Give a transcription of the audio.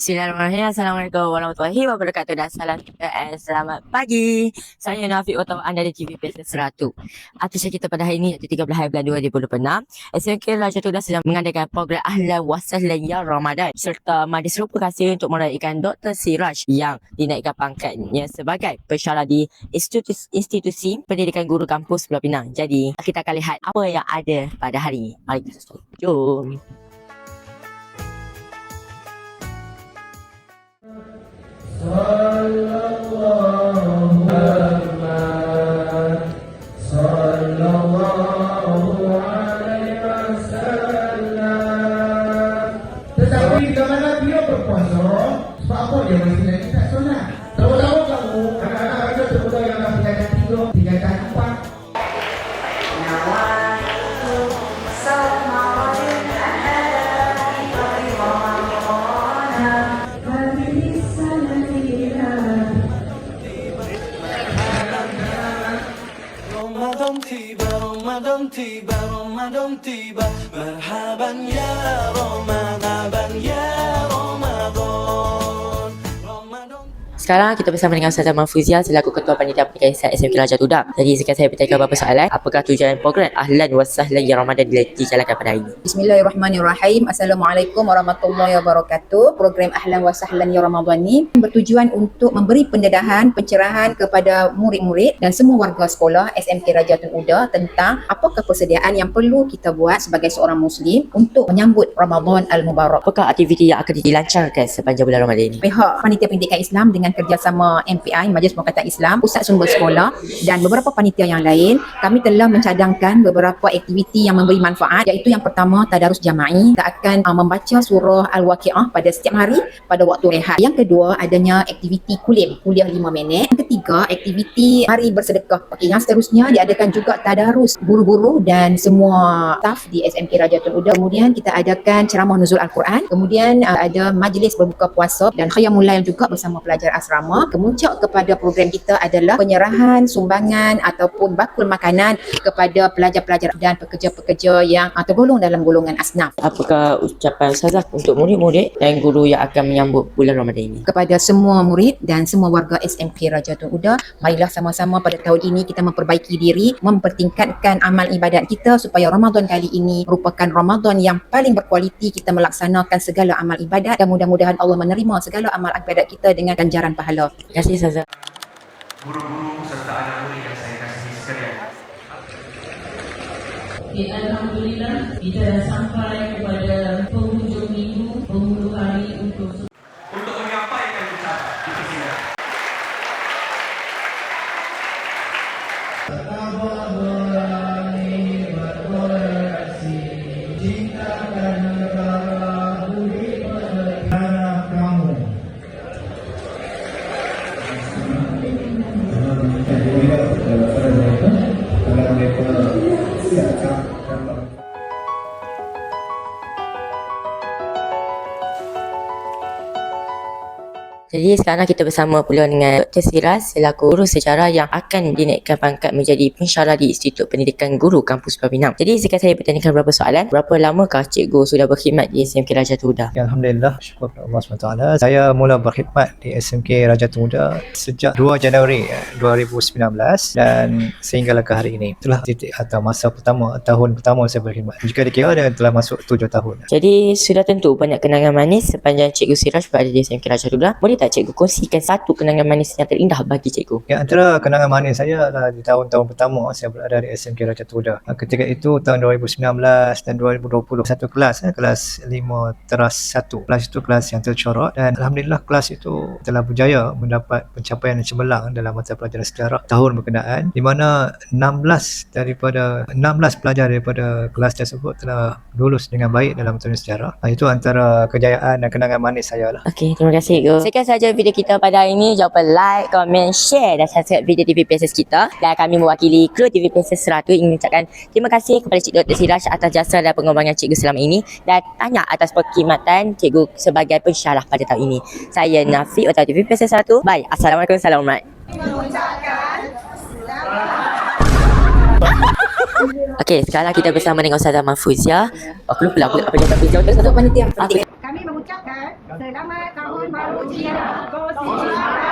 Bismillahirrahmanirrahim. Assalamualaikum warahmatullahi wabarakatuh dan salam selamat pagi. Saya Nafiq Utama, anda di TV Business 100. Artis kita pada hari ini iaitu 13 hari bulan 2026. SMK Raja Tuda sedang mengadakan program Ahlan wa Sahlan Ya Ramadan serta mandi serupa kasih untuk meraihkan Dr. Siraj yang dinaikkan pangkatnya sebagai pensyarah di institusi pendidikan guru kampus Pulau Pinang. Jadi kita akan lihat apa yang ada pada hari ini. Mari kita jom. Tetapi kerana dia berpuasa, sebab apa dia masih lagi tak solat? Tahu-tahu kamu, anak-anak raja termuda yang akan tinggalkan 3, tinggalkan 4. Ramadan tiba, marhaban ya Ramadan ya Ramadan. Sekarang kita bersama dengan Ustazah Mahfuzia selaku Ketua Panitia Pendidikan Islam SMK Raja Tuda. Jadi sekarang saya bertanya beberapa soalan. Apakah tujuan program Ahlan wa Sahlan Ya Ramadan dijalankan pada hari ini? Bismillahirrahmanirrahim. Assalamualaikum warahmatullahi wabarakatuh. Program Ahlan wa Sahlan Ya Ramadan ni bertujuan untuk memberi pendedahan, pencerahan kepada murid-murid dan semua warga sekolah SMK Raja Tuda tentang apakah persediaan yang perlu kita buat sebagai seorang Muslim untuk menyambut Ramadan Al-Mubarak. Apakah aktiviti yang akan dilancarkan sepanjang bulan Ramadan ini? Pihak Panitia Pendidikan Islam dengan kerjasama MPI, Majlis Perkataan Islam, Pusat Sumber Sekolah dan beberapa panitia yang lain, kami telah mencadangkan beberapa aktiviti yang memberi manfaat, iaitu yang pertama tadarus jama'i. Kita akan membaca surah Al-Waqi'ah pada setiap hari pada waktu rehat. Yang kedua, adanya aktiviti kuliah 5 minit. Yang ketiga, aktiviti hari bersedekah. Yang seterusnya diadakan juga tadarus guru-guru dan semua staf di SMK Raja Tun Uda. Kemudian kita adakan ceramah nuzul Al-Quran. Kemudian ada majlis berbuka puasa dan khayamul lail juga bersama pelajar asrama. Kemuncak kepada program kita adalah penyerahan sumbangan ataupun bakul makanan kepada pelajar-pelajar dan pekerja-pekerja yang tergolong dalam golongan asnaf. Apakah ucapan Ustazah untuk murid-murid dan guru yang akan menyambut bulan Ramadan ini? Kepada semua murid dan semua warga SMK Raja Tun Uda, marilah sama-sama pada tahun ini kita memperbaiki diri, mempertingkatkan amal ibadat kita supaya Ramadan kali ini merupakan Ramadan yang paling berkualiti. Kita melaksanakan segala amal ibadat dan mudah-mudahan Allah menerima segala amal ibadat kita dengan ganjaran pahala. Terima kasih Ustazah. Guru-guru serta anak murid yang saya kasihi sekalian. Alhamdulillah, kita dah sampai kepada penghujung minggu, penghulu hari untuk menyampaikan ucapan dipersilakan. Jadi sekarang kita bersama pula dengan Dr. Siraj selaku guru sejarah yang akan dinaikkan pangkat menjadi pensyarah di Institut Pendidikan Guru Kampus Pulau Pinang. Jadi sekarang saya bertanyakan beberapa soalan. Berapa lamakah cikgu sudah berkhidmat di SMK Raja Tuda? Ya, Alhamdulillah, syukur kepada Allah SWT. Saya mula berkhidmat di SMK Raja Tuda sejak 2 Januari 2019 dan sehinggalah ke hari ini. Itulah titik atau masa pertama, tahun pertama saya berkhidmat. Jika dikira dia telah masuk 7 tahun. Jadi sudah tentu banyak kenangan manis sepanjang cikgu Siraj berada di SMK Raja Tuda. Boleh tak cikgu kongsikan satu kenangan manis yang terindah bagi cikgu? Ya, antara kenangan manis saya adalah di tahun-tahun pertama saya berada di SMK Raja Tuda. Ketika itu tahun 2019 dan 2020, satu kelas, kelas 5 teras 1. Kelas itu kelas yang tercorot dan Alhamdulillah kelas itu telah berjaya mendapat pencapaian yang cemerlang dalam mata pelajaran sejarah tahun berkenaan, di mana 16 pelajar daripada kelas tersebut telah lulus dengan baik dalam mata sejarah. Itu antara kejayaan dan kenangan manis saya lah. Okey, terima kasih cikgu. Sekian saja video kita pada hari ini. Jangan lupa like, komen, share dan subscribe video TV PSS kita. Dan kami mewakili kru TV PSS 100 ingin mengucapkan terima kasih kepada Cik Dr. Siraj atas jasa dan pengembangan cikgu selama ini dan tanya atas perkhidmatan cikgu sebagai pensyarah pada tahun ini. Saya Nafiq Utama TV PSS 1. Bye. Assalamualaikum. Salam hormat. Okey, sekarang kita bersama dengan Ustazah Mahfuzia. Aku lupa lah apa dia Mahfuzia. Untuk panitia. Okey. Kami mengucapkan selamat tahun baru Cina.